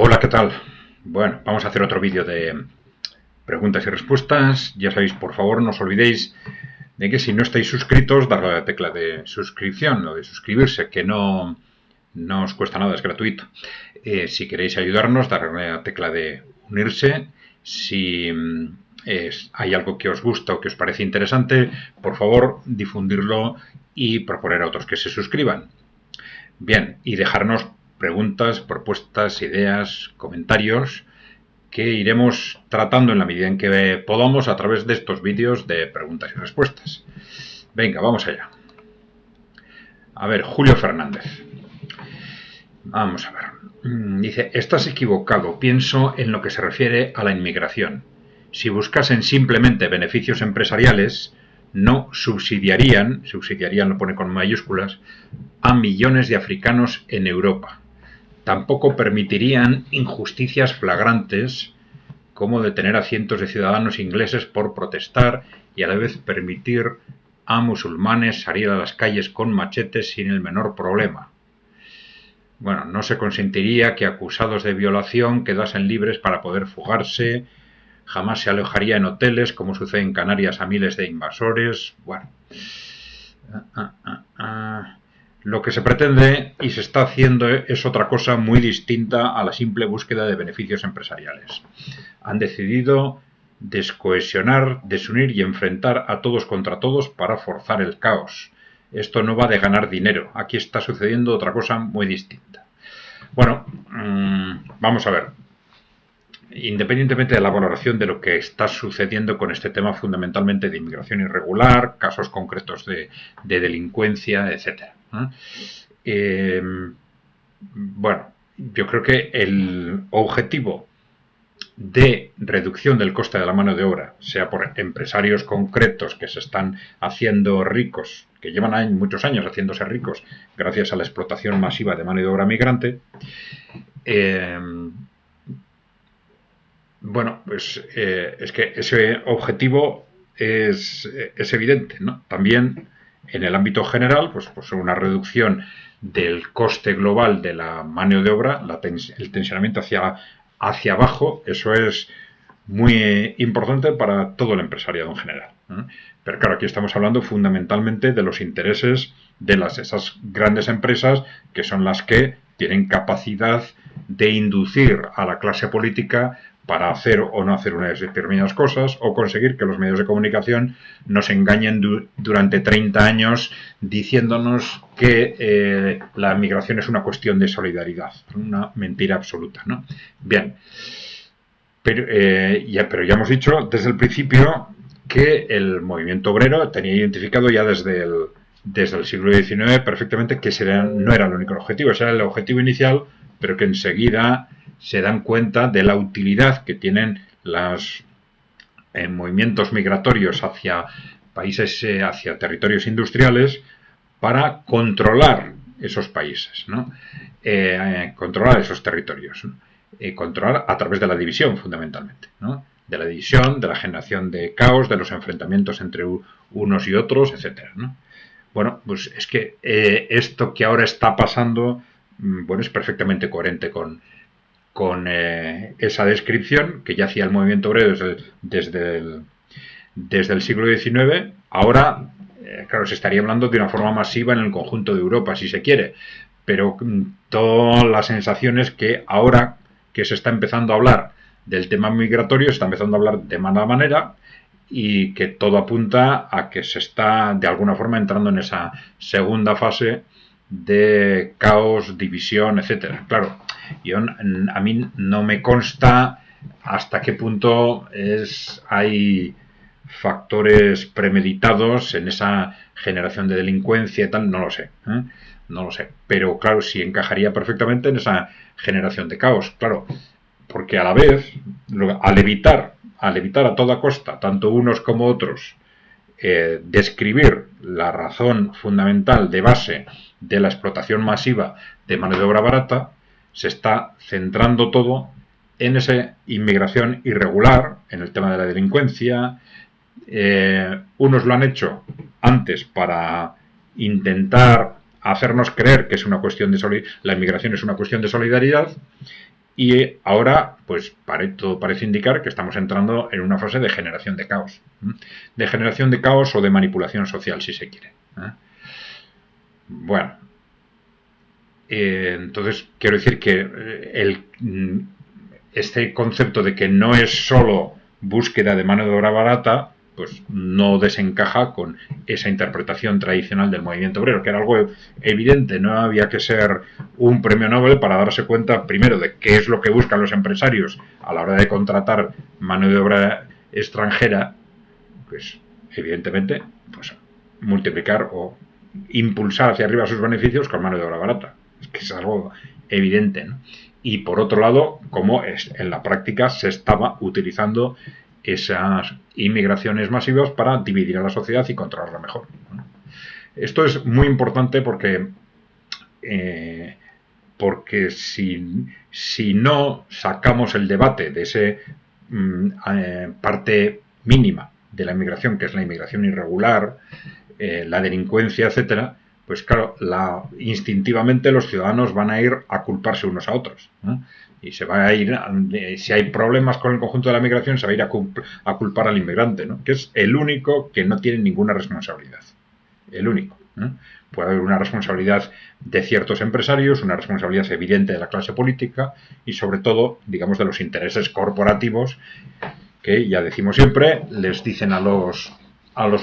Hola, ¿qué tal? Bueno, vamos a hacer otro vídeo de preguntas y respuestas. Ya sabéis, por favor, no os olvidéis de que si no estáis suscritos, darle a la tecla de suscripción o de suscribirse, que no os cuesta nada, es gratuito. Si queréis ayudarnos, darle a la tecla de unirse. Si hay algo que os gusta o que os parece interesante, por favor, difundirlo y proponer a otros que se suscriban. Bien, y dejarnos preguntas, propuestas, ideas, comentarios que iremos tratando en la medida en que podamos a través de estos vídeos de preguntas y respuestas. Venga, vamos allá. A ver, Julio Fernández. Vamos a ver. Dice, estás equivocado. Pienso en lo que se refiere a la inmigración. Si buscasen simplemente beneficios empresariales, no subsidiarían lo pone con mayúsculas, a millones de africanos en Europa. Tampoco permitirían injusticias flagrantes como detener a cientos de ciudadanos ingleses por protestar y a la vez permitir a musulmanes salir a las calles con machetes sin el menor problema. Bueno, no se consentiría que acusados de violación quedasen libres para poder fugarse. Jamás se alojaría en hoteles, como sucede en Canarias a miles de invasores. Bueno. Lo que se pretende y se está haciendo es otra cosa muy distinta a la simple búsqueda de beneficios empresariales. Han decidido descohesionar, desunir y enfrentar a todos contra todos para forzar el caos. Esto no va de ganar dinero. Aquí está sucediendo otra cosa muy distinta. Bueno, vamos a ver. Independientemente de la valoración de lo que está sucediendo con este tema fundamentalmente de inmigración irregular, casos concretos de delincuencia, etc. Bueno, yo creo que el objetivo de reducción del coste de la mano de obra, sea por empresarios concretos que se están haciendo ricos, que llevan muchos años haciéndose ricos gracias a la explotación masiva de mano de obra migrante, bueno, pues es que ese objetivo es evidente, ¿no? También en el ámbito general, pues una reducción del coste global de la mano de obra, el tensionamiento hacia abajo, eso es muy importante para todo el empresariado en general, ¿no? Pero claro, aquí estamos hablando fundamentalmente de los intereses de esas grandes empresas que son las que tienen capacidad de inducir a la clase política para hacer o no hacer unas determinadas cosas o conseguir que los medios de comunicación nos engañen durante 30 años diciéndonos que la migración es una cuestión de solidaridad. Una mentira absoluta, ¿no? Bien. Pero ya hemos dicho desde el principio que el movimiento obrero tenía identificado ya desde el siglo XIX perfectamente que no era el único objetivo, ese era el objetivo inicial, pero que enseguida se dan cuenta de la utilidad que tienen los movimientos migratorios hacia países, hacia territorios industriales para controlar esos países, ¿no? Controlar esos territorios, ¿no? Controlar a través de la división fundamentalmente, ¿no? De la división, de la generación de caos, de los enfrentamientos entre unos y otros, etcétera, ¿no? Bueno, pues es que esto que ahora está pasando, bueno, es perfectamente coherente con esa descripción que ya hacía el movimiento obrero desde el siglo XIX. Ahora, claro, se estaría hablando de una forma masiva en el conjunto de Europa, si se quiere, pero toda la sensación es que ahora que se está empezando a hablar del tema migratorio, se está empezando a hablar de mala manera y que todo apunta a que se está de alguna forma entrando en esa segunda fase de caos, división, etcétera. Claro, a mí no me consta hasta qué punto hay factores premeditados en esa generación de delincuencia y tal, no lo sé, no lo sé, pero claro, sí encajaría perfectamente en esa generación de caos, claro, porque a la vez, al evitar a toda costa, tanto unos como otros, describir la razón fundamental de base de la explotación masiva de mano de obra barata, se está centrando todo en esa inmigración irregular, en el tema de la delincuencia. Unos lo han hecho antes para intentar hacernos creer que es una cuestión de la inmigración es una cuestión de solidaridad, Y ahora, pues todo parece indicar que estamos entrando en una fase de generación de caos. De generación de caos o de manipulación social, si se quiere. Bueno, entonces quiero decir que este concepto de que no es solo búsqueda de mano de obra barata, pues no desencaja con esa interpretación tradicional del movimiento obrero, que era algo evidente. No había que ser un premio Nobel para darse cuenta, primero, de qué es lo que buscan los empresarios a la hora de contratar mano de obra extranjera, pues evidentemente, pues multiplicar o impulsar hacia arriba sus beneficios con mano de obra barata. Es que es algo evidente, ¿no? Y por otro lado, cómo en la práctica se estaba utilizando esas inmigraciones masivas para dividir a la sociedad y controlarla mejor. Esto es muy importante porque si no sacamos el debate de esa parte mínima de la inmigración, que es la inmigración irregular, la delincuencia, etcétera, pues claro, instintivamente los ciudadanos van a ir a culparse unos a otros, ¿no? Y se va a ir, si hay problemas con el conjunto de la migración, se va a ir a culpar al inmigrante, ¿no? Que es el único que no tiene ninguna responsabilidad. El único, ¿no? Puede haber una responsabilidad de ciertos empresarios, una responsabilidad evidente de la clase política y sobre todo, digamos, de los intereses corporativos que, ya decimos siempre, les dicen a los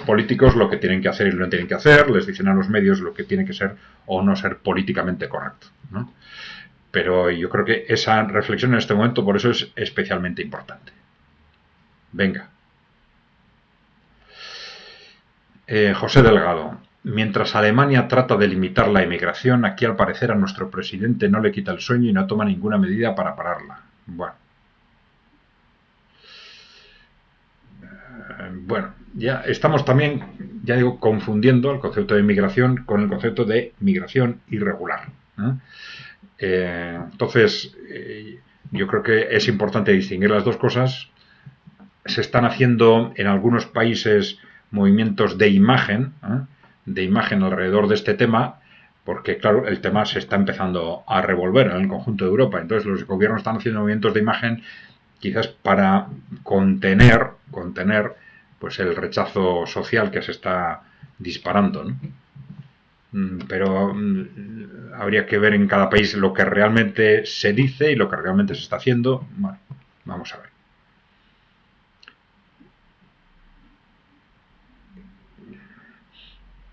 políticos lo que tienen que hacer y lo que no tienen que hacer, les dicen a los medios lo que tiene que ser o no ser políticamente correcto, ¿no? Pero yo creo que esa reflexión en este momento por eso es especialmente importante. Venga. José Delgado. Mientras Alemania trata de limitar la emigración, aquí al parecer a nuestro presidente no le quita el sueño y no toma ninguna medida para pararla. Bueno, ya estamos también, ya digo, confundiendo el concepto de inmigración con el concepto de migración irregular. Entonces, yo creo que es importante distinguir las dos cosas. Se están haciendo en algunos países movimientos de imagen alrededor de este tema, porque claro, el tema se está empezando a revolver en el conjunto de Europa. Entonces los gobiernos están haciendo movimientos de imagen quizás para contener pues el rechazo social que se está disparando, ¿no? Pero habría que ver en cada país lo que realmente se dice y lo que realmente se está haciendo. Bueno, vamos a ver.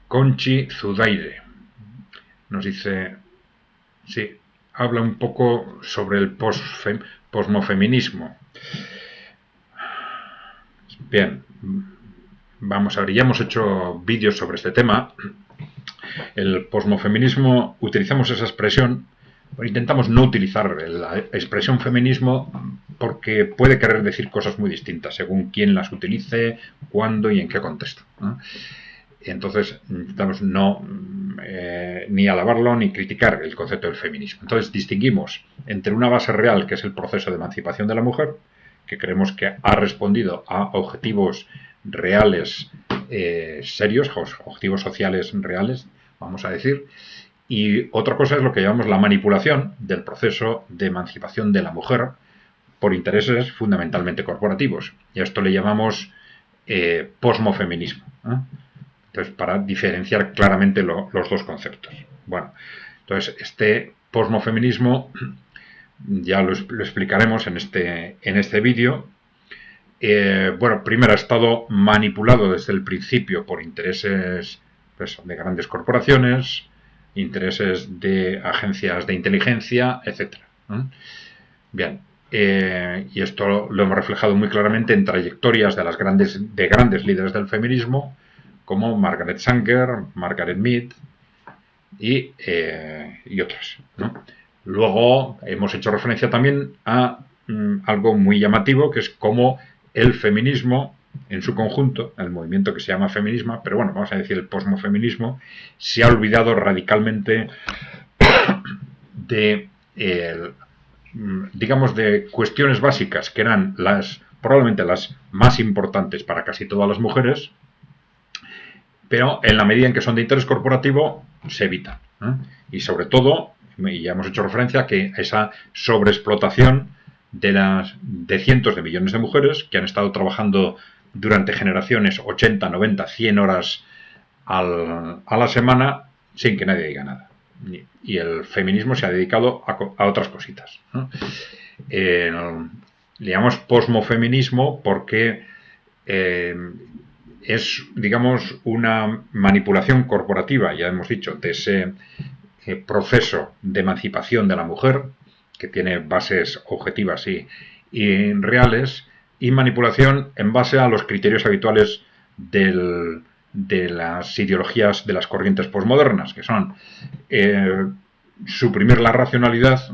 Conchi Zudaire nos dice, sí, habla un poco sobre el posmofeminismo. Bien, vamos a ver, ya hemos hecho vídeos sobre este tema. El posmofeminismo, utilizamos esa expresión, intentamos no utilizar la expresión feminismo porque puede querer decir cosas muy distintas según quién las utilice, cuándo y en qué contexto, ¿no? Entonces intentamos no ni alabarlo ni criticar el concepto del feminismo. Entonces distinguimos entre una base real, que es el proceso de emancipación de la mujer, que creemos que ha respondido a objetivos reales serios, objetivos sociales reales, vamos a decir, y otra cosa es lo que llamamos la manipulación del proceso de emancipación de la mujer por intereses fundamentalmente corporativos. Y a esto le llamamos posmofeminismo, ¿eh? Entonces, para diferenciar claramente los dos conceptos. Bueno, entonces este posmofeminismo ya lo explicaremos en este vídeo. Bueno, primero ha estado manipulado desde el principio por intereses pues, de grandes corporaciones, intereses de agencias de inteligencia, etc. Bien, y esto lo hemos reflejado muy claramente en trayectorias de grandes líderes del feminismo, como Margaret Sanger, Margaret Mead y otras, ¿no? Luego hemos hecho referencia también a algo muy llamativo, que es cómo el feminismo en su conjunto, el movimiento que se llama feminismo, pero bueno, vamos a decir el posmofeminismo, se ha olvidado radicalmente de digamos de cuestiones básicas que eran probablemente las más importantes para casi todas las mujeres, pero en la medida en que son de interés corporativo se evitan, ¿eh? Y sobre todo y ya hemos hecho referencia a que esa sobreexplotación de cientos de millones de mujeres que han estado trabajando durante generaciones 80, 90, 100 horas a la semana sin que nadie diga nada. Y el feminismo se ha dedicado a otras cositas, ¿no? Le llamamos posmofeminismo porque es, digamos, una manipulación corporativa, ya hemos dicho, de ese proceso de emancipación de la mujer, que tiene bases objetivas y reales, y manipulación en base a los criterios habituales de las ideologías de las corrientes posmodernas, que son suprimir la racionalidad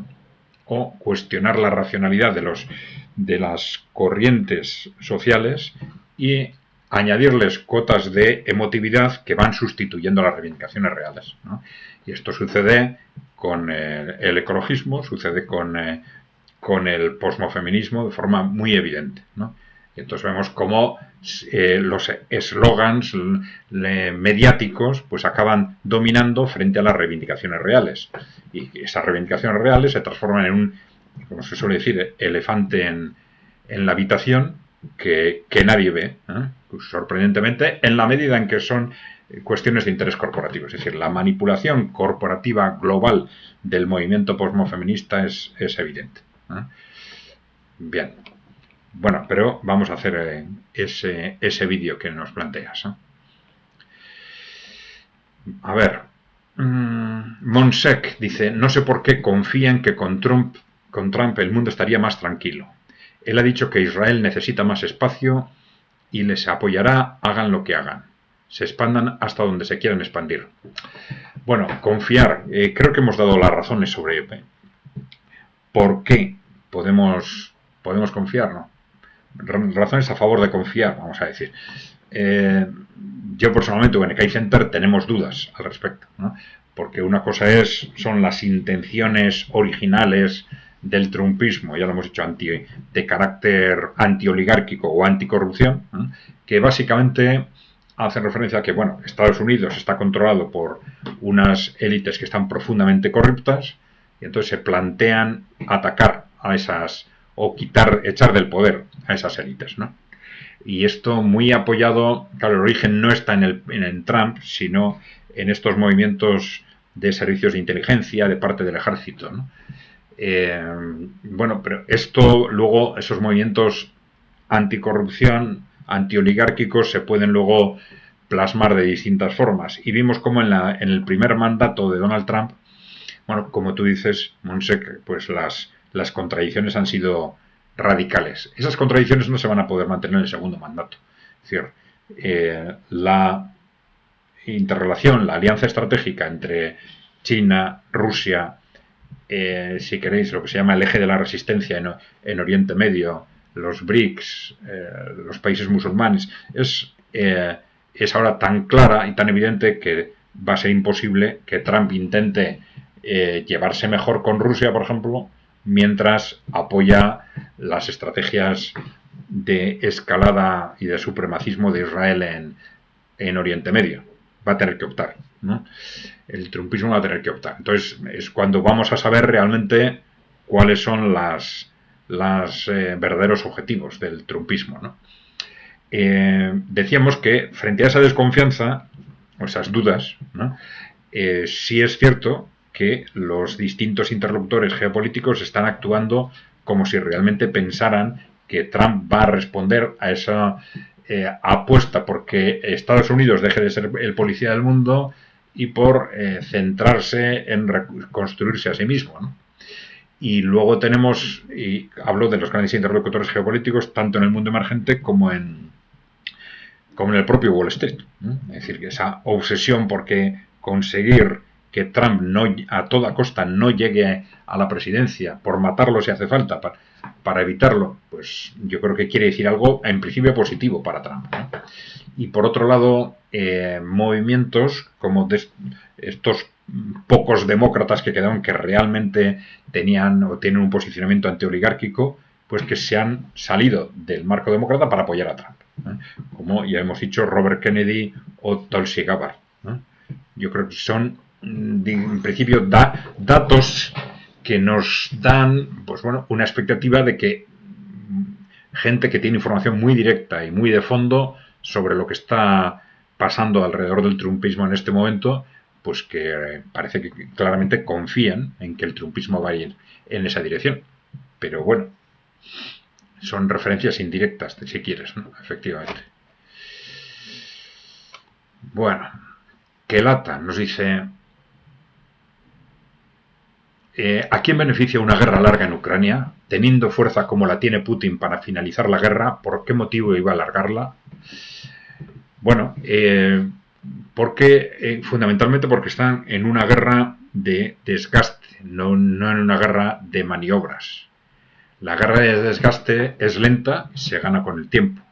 o cuestionar la racionalidad de las corrientes sociales y añadirles cotas de emotividad que van sustituyendo las reivindicaciones reales, ¿no? Y esto sucede con el ecologismo, sucede con el posmofeminismo de forma muy evidente, ¿no? Y entonces vemos cómo los eslogans mediáticos pues acaban dominando frente a las reivindicaciones reales. Y esas reivindicaciones reales se transforman en un, como se suele decir, elefante en la habitación que nadie ve, ¿eh? Pues, sorprendentemente, en la medida en que son cuestiones de interés corporativo. Es decir, la manipulación corporativa global del movimiento posmofeminista es evidente, ¿eh? Bien. Bueno, pero vamos a hacer ese vídeo que nos planteas, ¿eh? A ver. Monsec dice, no sé por qué confían que con Trump el mundo estaría más tranquilo. Él ha dicho que Israel necesita más espacio y les apoyará, hagan lo que hagan. Se expandan hasta donde se quieran expandir. Bueno, confiar. Creo que hemos dado las razones sobre por qué podemos confiar, ¿no? Razones a favor de confiar, vamos a decir. Yo personalmente, en NK Center tenemos dudas al respecto, ¿no? Porque una cosa son las intenciones originales del trumpismo, ya lo hemos dicho, de carácter antioligárquico o anticorrupción, ¿no? Que básicamente hace referencia a que, bueno, Estados Unidos está controlado por unas élites que están profundamente corruptas y entonces se plantean atacar a esas o echar del poder a esas élites, ¿no? Y esto muy apoyado, claro, el origen no está en Trump, sino en estos movimientos de servicios de inteligencia de parte del ejército, ¿no? Bueno, pero esto luego, esos movimientos anticorrupción, antioligárquicos, se pueden luego plasmar de distintas formas. Y vimos como en el primer mandato de Donald Trump, bueno, como tú dices, Monsec, pues las contradicciones han sido radicales. Esas contradicciones no se van a poder mantener en el segundo mandato. Es decir, la interrelación, la alianza estratégica entre China, Rusia, si queréis, lo que se llama el eje de la resistencia en Oriente Medio, los BRICS, los países musulmanes, es ahora tan clara y tan evidente que va a ser imposible que Trump intente llevarse mejor con Rusia, por ejemplo, mientras apoya las estrategias de escalada y de supremacismo de Israel en Oriente Medio. Va a tener que optar, ¿no? El trumpismo va a tener que optar. Entonces es cuando vamos a saber realmente cuáles son los verdaderos objetivos del trumpismo, ¿no? Decíamos que frente a esa desconfianza o esas dudas, ¿no? Sí es cierto que los distintos interlocutores geopolíticos están actuando como si realmente pensaran que Trump va a responder a esa apuesta porque Estados Unidos deje de ser el policía del mundo y por centrarse en reconstruirse a sí mismo, ¿no? Y luego tenemos, y hablo de los grandes interlocutores geopolíticos, tanto en el mundo emergente como en el propio Wall Street, ¿no? Es decir, que esa obsesión por conseguir que Trump a toda costa no llegue a la presidencia, por matarlo si hace falta, para evitarlo, pues yo creo que quiere decir algo en principio positivo para Trump, ¿no? Y por otro lado, movimientos como estos pocos demócratas que quedaron que realmente tenían o tienen un posicionamiento antioligárquico, pues que se han salido del marco demócrata para apoyar a Trump, ¿eh? Como ya hemos dicho, Robert Kennedy o Tulsi Gabbard, ¿eh? Yo creo que son en principio da datos que nos dan, pues bueno, una expectativa de que gente que tiene información muy directa y muy de fondo sobre lo que está pasando alrededor del trumpismo en este momento, pues que parece que claramente confían en que el trumpismo va a ir en esa dirección. Pero bueno, son referencias indirectas, si quieres, ¿no? Efectivamente. Bueno, que lata nos dice... ¿A quién beneficia una guerra larga en Ucrania? Teniendo fuerza como la tiene Putin para finalizar la guerra, ¿por qué motivo iba a alargarla? Bueno, fundamentalmente porque están en una guerra de desgaste, no en una guerra de maniobras. La guerra de desgaste es lenta, se gana con el tiempo.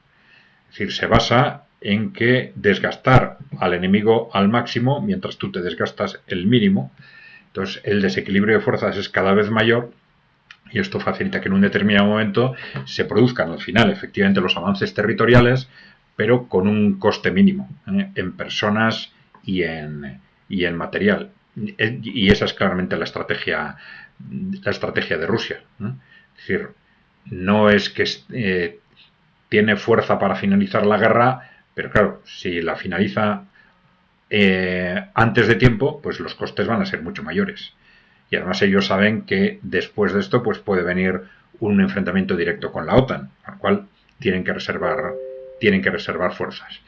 Es decir, se basa en que desgastar al enemigo al máximo mientras tú te desgastas el mínimo. Entonces, el desequilibrio de fuerzas es cada vez mayor y esto facilita que en un determinado momento se produzcan al final efectivamente los avances territoriales, pero con un coste mínimo en personas y en material. Y esa es claramente la estrategia de Rusia. Es decir, no es que tiene fuerza para finalizar la guerra, pero claro, si la finaliza antes de tiempo, pues los costes van a ser mucho mayores. Y además ellos saben que después de esto pues puede venir un enfrentamiento directo con la OTAN, al cual tienen que reservar fuerzas.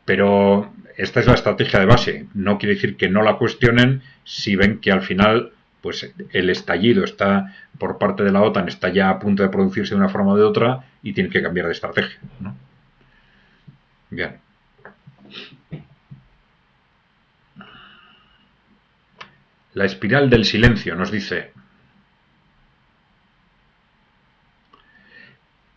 Pero esta es la estrategia de base. No quiere decir que no la cuestionen si ven que al final pues el estallido está por parte de la OTAN está ya a punto de producirse de una forma o de otra y tienen que cambiar de estrategia, ¿no? Bien. La espiral del silencio nos dice: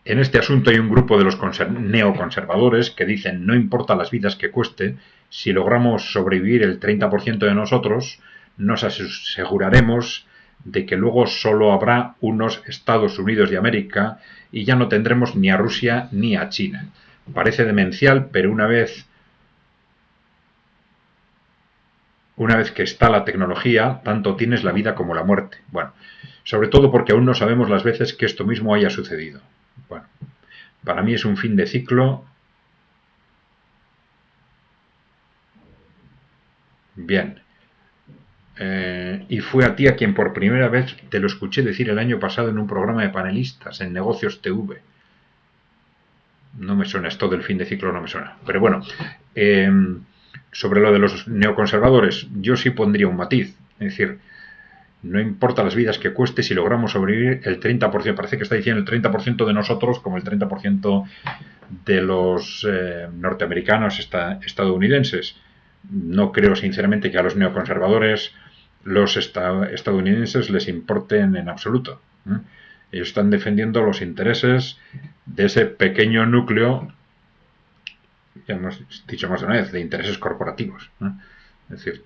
en este asunto hay un grupo de los neoconservadores que dicen no importa las vidas que cueste, si logramos sobrevivir el 30% de nosotros, nos aseguraremos de que luego solo habrá unos Estados Unidos de América y ya no tendremos ni a Rusia ni a China. Parece demencial, pero una vez que está la tecnología, tanto tienes la vida como la muerte. Bueno, sobre todo porque aún no sabemos las veces que esto mismo haya sucedido. Bueno, para mí es un fin de ciclo. Bien. Y fue a ti a quien por primera vez te lo escuché decir el año pasado en un programa de panelistas en Negocios TV. No me suena esto del fin de ciclo, no me suena. Pero bueno, sobre lo de los neoconservadores, yo sí pondría un matiz. Es decir, no importa las vidas que cueste si logramos sobrevivir el 30%, parece que está diciendo el 30% de nosotros como el 30% de los norteamericanos estadounidenses. No creo sinceramente que a los neoconservadores los estadounidenses les importen en absoluto. Ellos están defendiendo los intereses de ese pequeño núcleo, ya hemos dicho más de una vez, de intereses corporativos. Es decir,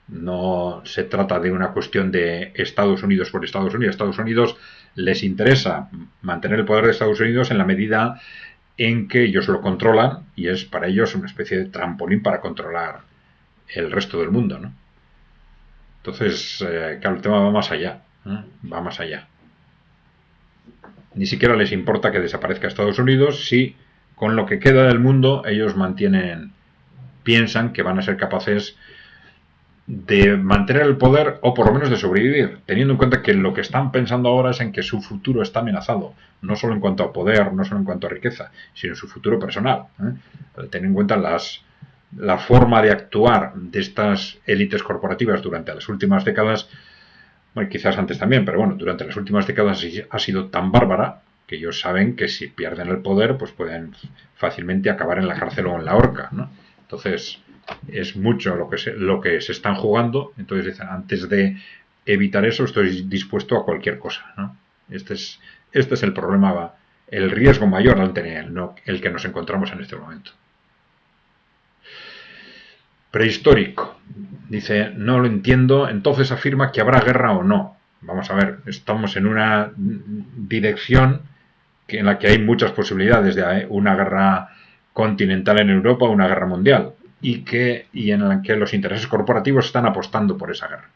no se trata de una cuestión de Estados Unidos por Estados Unidos. A Estados Unidos les interesa mantener el poder de Estados Unidos en la medida en que ellos lo controlan y es para ellos una especie de trampolín para controlar el resto del mundo, ¿no? Entonces, claro, el tema va más allá, va más allá. Ni siquiera les importa que desaparezca Estados Unidos si con lo que queda del mundo ellos piensan que van a ser capaces de mantener el poder o por lo menos de sobrevivir, teniendo en cuenta que lo que están pensando ahora es en que su futuro está amenazado, no solo en cuanto a poder, no solo en cuanto a riqueza, sino en su futuro personal. Tener en cuenta la forma de actuar de estas élites corporativas durante las últimas décadas, bueno, quizás antes también, pero bueno, durante las últimas décadas ha sido tan bárbara que ellos saben que si pierden el poder, pues pueden fácilmente acabar en la cárcel o en la horca, ¿no? Entonces, es mucho lo que se están jugando. Entonces dicen, antes de evitar eso estoy dispuesto a cualquier cosa, ¿no? Este es el problema, el riesgo mayor al tener, no el que nos encontramos en este momento. Prehistórico. Dice, no lo entiendo, entonces afirma que habrá guerra o no. Vamos a ver, estamos en una dirección en la que hay muchas posibilidades de una guerra continental en Europa o una guerra mundial. y en la que los intereses corporativos están apostando por esa guerra.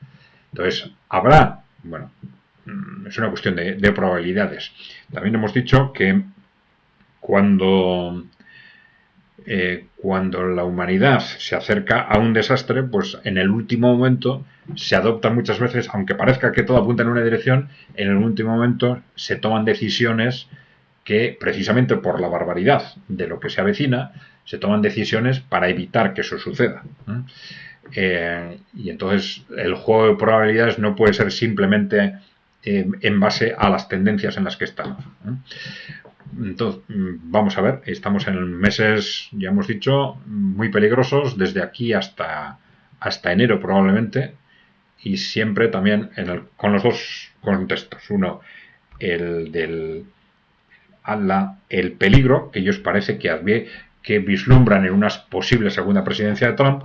Entonces, habrá, bueno, es una cuestión de probabilidades. También hemos dicho que cuando la humanidad se acerca a un desastre, pues en el último momento se adoptan muchas veces, aunque parezca que todo apunta en una dirección, en el último momento se toman decisiones que, precisamente por la barbaridad de lo que se avecina, se toman decisiones para evitar que eso suceda. Y entonces el juego de probabilidades no puede ser simplemente en base a las tendencias en las que estamos. Entonces, vamos a ver, estamos en meses, ya hemos dicho, muy peligrosos, desde aquí hasta enero probablemente, y siempre también con los dos contextos. Uno, el peligro que ellos parece que vislumbran en una posible segunda presidencia de Trump,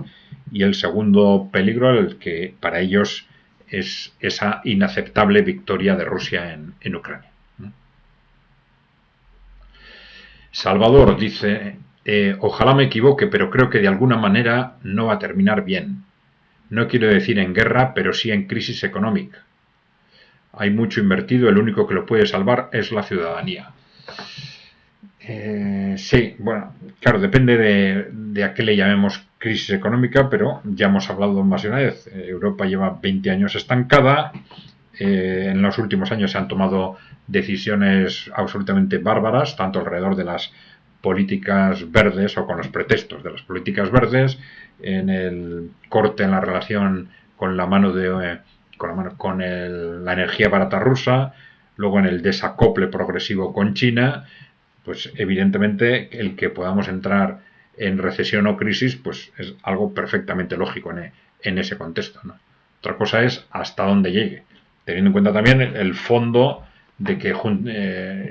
y el segundo peligro, el que para ellos es esa inaceptable victoria de Rusia en Ucrania. Salvador dice, ojalá me equivoque, pero creo que de alguna manera no va a terminar bien. No quiero decir en guerra, pero sí en crisis económica. Hay mucho invertido, el único que lo puede salvar es la ciudadanía. Sí, bueno, claro, depende de a qué le llamemos crisis económica, pero ya hemos hablado más de una vez. Europa lleva 20 años estancada. En los últimos años se han tomado decisiones absolutamente bárbaras, tanto alrededor de las políticas verdes o con los pretextos de las políticas verdes, en el corte en la relación con la la energía barata rusa, luego en el desacople progresivo con China. Pues evidentemente el que podamos entrar en recesión o crisis pues es algo perfectamente lógico en ese contexto, ¿no? Otra cosa es hasta dónde llegue, teniendo en cuenta también el fondo de que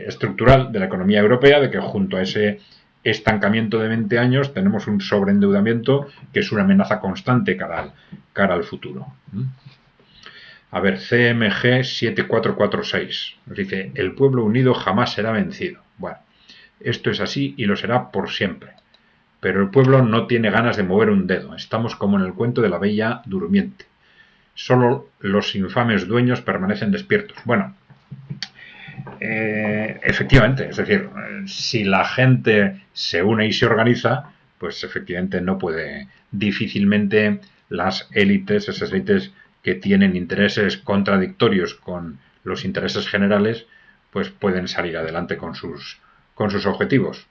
estructural de la economía europea, de que junto a ese estancamiento de 20 años tenemos un sobreendeudamiento que es una amenaza constante cara al futuro. A ver, CMG 7446 nos dice, el pueblo unido jamás será vencido. Bueno, esto es así y lo será por siempre. Pero el pueblo no tiene ganas de mover un dedo. Estamos como en el cuento de la Bella Durmiente. Solo los infames dueños permanecen despiertos. Bueno, efectivamente, es decir, si la gente se une y se organiza, pues efectivamente no puede, difícilmente las élites, esas élites que tienen intereses contradictorios con los intereses generales, pues pueden salir adelante con sus objetivos.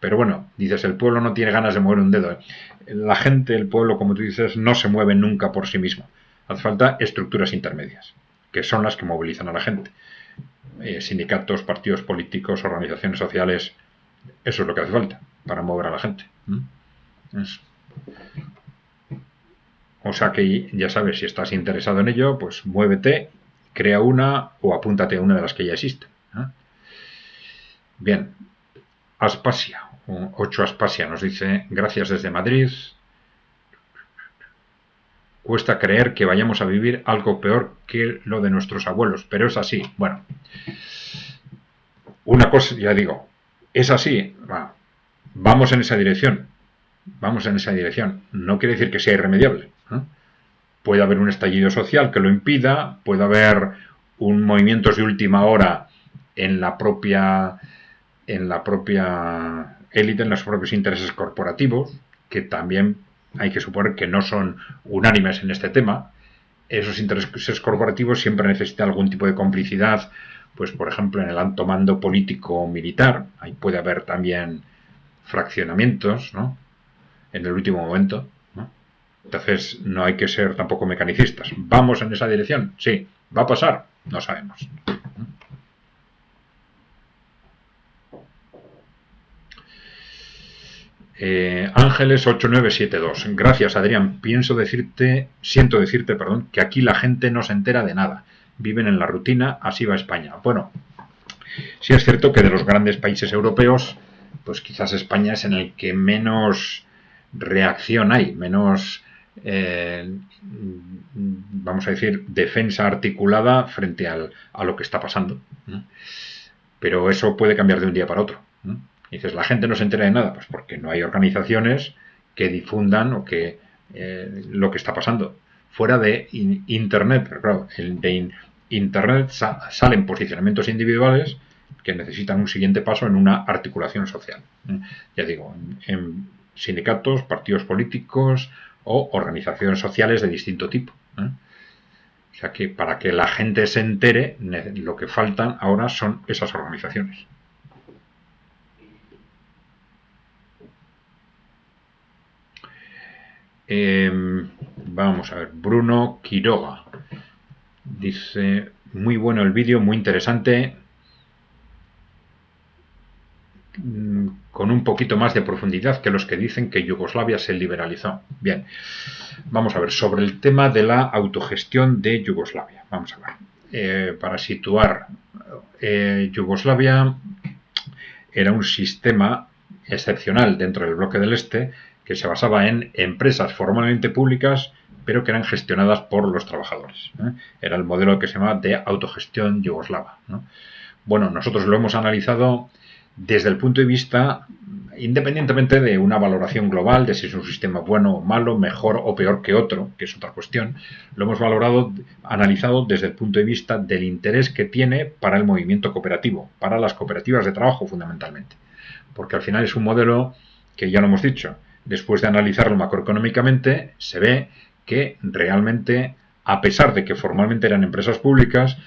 Pero bueno, dices, el pueblo no tiene ganas de mover un dedo. La gente, el pueblo, como tú dices, no se mueve nunca por sí mismo. Hace falta estructuras intermedias, que son las que movilizan a la gente. Sindicatos, partidos políticos, organizaciones sociales, eso es lo que hace falta para mover a la gente. O sea que ya sabes, si estás interesado en ello, pues muévete, crea una o apúntate a una de las que ya existen. Bien, Aspasia, 8 Aspasia nos dice, gracias desde Madrid. Cuesta creer que vayamos a vivir algo peor que lo de nuestros abuelos, pero es así. Bueno, una cosa, ya digo, es así. Vamos en esa dirección. Vamos en esa dirección. No quiere decir que sea irremediable. Puede haber un estallido social que lo impida, puede haber un movimientos de última hora en la propia élite, en los propios intereses corporativos, que también hay que suponer que no son unánimes en este tema. Esos intereses corporativos siempre necesitan algún tipo de complicidad, pues por ejemplo en el alto mando político militar, ahí puede haber también fraccionamientos, ¿no?, en el último momento, ¿no? Entonces no hay que ser tampoco mecanicistas. ¿Vamos en esa dirección? Sí. ¿Va a pasar? No sabemos. Ángeles 8972. Gracias, Adrián. Siento decirte, que aquí la gente no se entera de nada. Viven en la rutina, así va España. Bueno, sí es cierto que de los grandes países europeos, pues quizás España es en el que menos reacción hay, menos, vamos a decir, defensa articulada frente a lo que está pasando. Pero eso puede cambiar de un día para otro. Y dices, la gente no se entera de nada, pues porque no hay organizaciones que difundan o que lo que está pasando. Fuera de Internet, pero claro, de Internet salen posicionamientos individuales que necesitan un siguiente paso en una articulación social. Ya digo, en sindicatos, partidos políticos o organizaciones sociales de distinto tipo. O sea que para que la gente se entere, lo que faltan ahora son esas organizaciones. Vamos a ver, Bruno Quiroga dice: muy bueno el vídeo, muy interesante, con un poquito más de profundidad que los que dicen que Yugoslavia se liberalizó. Bien, vamos a ver, sobre el tema de la autogestión de Yugoslavia. Vamos a ver, para situar, Yugoslavia era un sistema excepcional dentro del bloque del Este que se basaba en empresas formalmente públicas pero que eran gestionadas por los trabajadores. Era el modelo que se llama de autogestión yugoslava. Bueno, nosotros lo hemos analizado desde el punto de vista, independientemente de una valoración global de si es un sistema bueno o malo, mejor o peor que otro, que es otra cuestión, lo hemos analizado desde el punto de vista del interés que tiene para el movimiento cooperativo, para las cooperativas de trabajo fundamentalmente. Porque al final es un modelo que, ya lo hemos dicho, después de analizarlo macroeconómicamente, se ve que realmente, a pesar de que formalmente eran empresas públicas,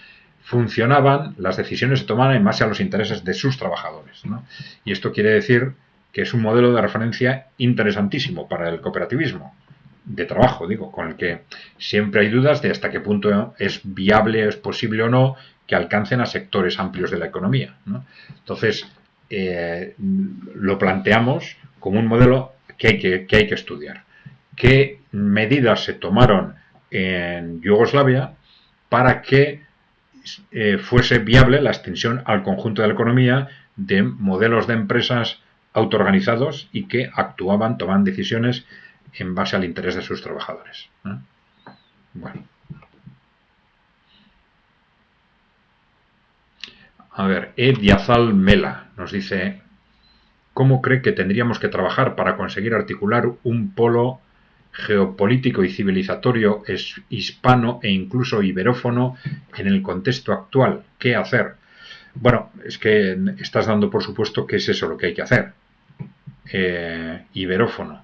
funcionaban, las decisiones se tomaban en base a los intereses de sus trabajadores, ¿no? Y esto quiere decir que es un modelo de referencia interesantísimo para el cooperativismo de trabajo, digo, con el que siempre hay dudas de hasta qué punto es viable, es posible o no que alcancen a sectores amplios de la economía, ¿no? Entonces, lo planteamos como un modelo que hay que estudiar. ¿Qué medidas se tomaron en Yugoslavia para que fuese viable la extensión al conjunto de la economía de modelos de empresas autoorganizados y que actuaban, tomaban decisiones en base al interés de sus trabajadores? Bueno. A ver, Diazal Mela nos dice: ¿cómo cree que tendríamos que trabajar para conseguir articular un polo geopolítico y civilizatorio hispano e incluso iberófono en el contexto actual? ¿Qué hacer? Bueno, es que estás dando por supuesto que es eso lo que hay que hacer. Iberófono.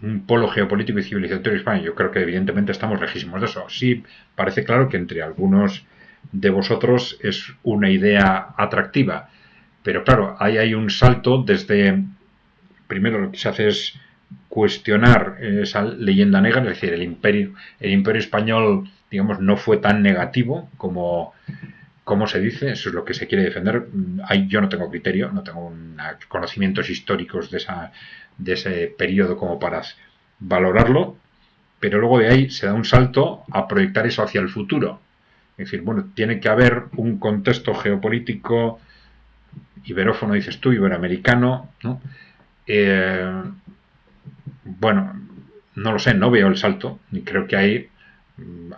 Un polo geopolítico y civilizatorio hispano. Yo creo que evidentemente estamos lejísimos de eso. Sí, parece claro que entre algunos de vosotros es una idea atractiva, pero claro, ahí hay un salto desde, primero lo que se hace es cuestionar esa leyenda negra, es decir, el imperio español, digamos, no fue tan negativo como se dice, eso es lo que se quiere defender. Yo no tengo criterio, no tengo conocimientos históricos de ese periodo como para valorarlo, pero luego de ahí se da un salto a proyectar eso hacia el futuro. Es decir, bueno, tiene que haber un contexto geopolítico iberófono, dices tú, iberoamericano, ¿no? Bueno, no lo sé, no veo el salto, y creo que hay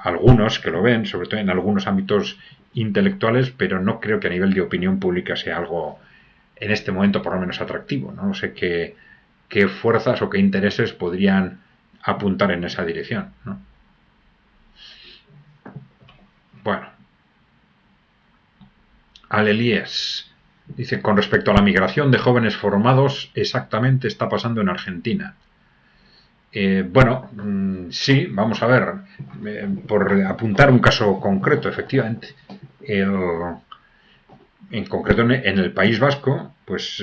algunos que lo ven, sobre todo en algunos ámbitos intelectuales, pero no creo que a nivel de opinión pública sea algo en este momento por lo menos atractivo. No sé qué fuerzas o qué intereses podrían apuntar en esa dirección, ¿no? Bueno, Alelíes dice: con respecto a la migración de jóvenes formados, exactamente está pasando en Argentina. Bueno, sí, vamos a ver, por apuntar un caso concreto, efectivamente, en concreto en el País Vasco, pues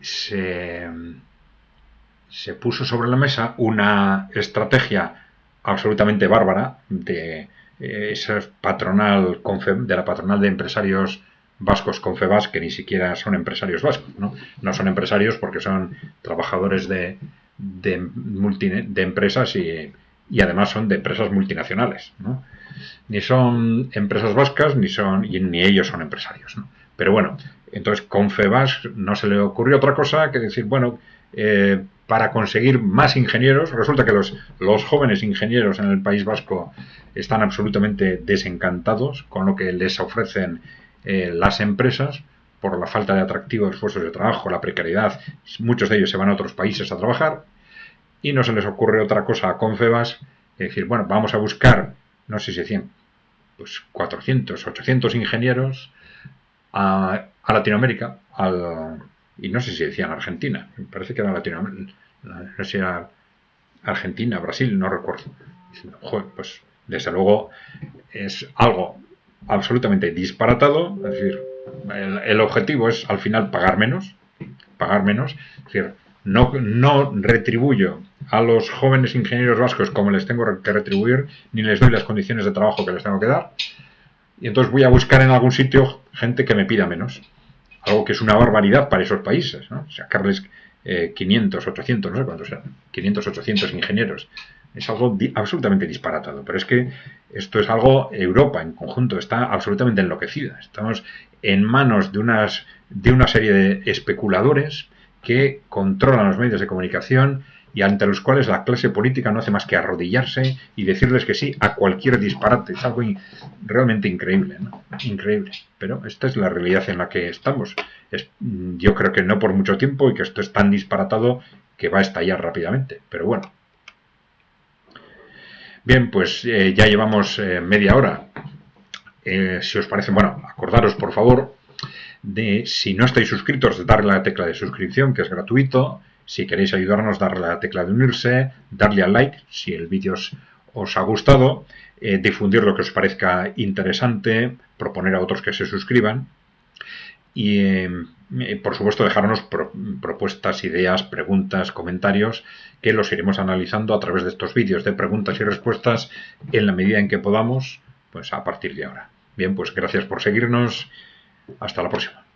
se puso sobre la mesa una estrategia absolutamente bárbara de esa patronal, de la patronal de empresarios vascos Confebask, que ni siquiera son empresarios vascos, no son empresarios porque son trabajadores de empresas y además son de empresas multinacionales, ¿no? Ni son empresas vascas ni ellos son empresarios, ¿no? Pero bueno, entonces Confebask no se le ocurrió otra cosa que decir, bueno, para conseguir más ingenieros, resulta que los jóvenes ingenieros en el País Vasco están absolutamente desencantados con lo que les ofrecen las empresas. por la falta de atractivo de los puestos de trabajo, la precariedad, muchos de ellos se van a otros países a trabajar, y no se les ocurre otra cosa a Confebask que decir, bueno, vamos a buscar, no sé si 100, pues 400, 800 ingenieros a Latinoamérica, y no sé si decían Argentina, me parece que era Latinoamérica, no sé si era Argentina, Brasil, no recuerdo. Joder, pues desde luego es algo absolutamente disparatado, es decir, el objetivo es al final pagar menos, es decir, no retribuyo a los jóvenes ingenieros vascos como les tengo que retribuir, ni les doy las condiciones de trabajo que les tengo que dar, y entonces voy a buscar en algún sitio gente que me pida menos, algo que es una barbaridad para esos países, ¿no? Sacarles 500, 800, no sé cuántos eran, 500, 800 ingenieros. Es algo absolutamente disparatado, pero es que esto es algo, Europa en conjunto está absolutamente enloquecida. Estamos en manos de una serie de especuladores que controlan los medios de comunicación y ante los cuales la clase política no hace más que arrodillarse y decirles que sí a cualquier disparate. Es algo realmente increíble, ¿no? Increíble. Pero esta es la realidad en la que estamos. Yo creo que no por mucho tiempo y que esto es tan disparatado que va a estallar rápidamente. Pero bueno. Bien, pues ya llevamos media hora. Si os parece, bueno, acordaros por favor de, si no estáis suscritos, darle a la tecla de suscripción, que es gratuito. Si queréis ayudarnos, darle a la tecla de unirse, darle al like si el vídeo os ha gustado, difundir lo que os parezca interesante, proponer a otros que se suscriban y, por supuesto, dejarnos propuestas, ideas, preguntas, comentarios, que los iremos analizando a través de estos vídeos de preguntas y respuestas en la medida en que podamos, pues a partir de ahora. Bien, pues gracias por seguirnos. Hasta la próxima.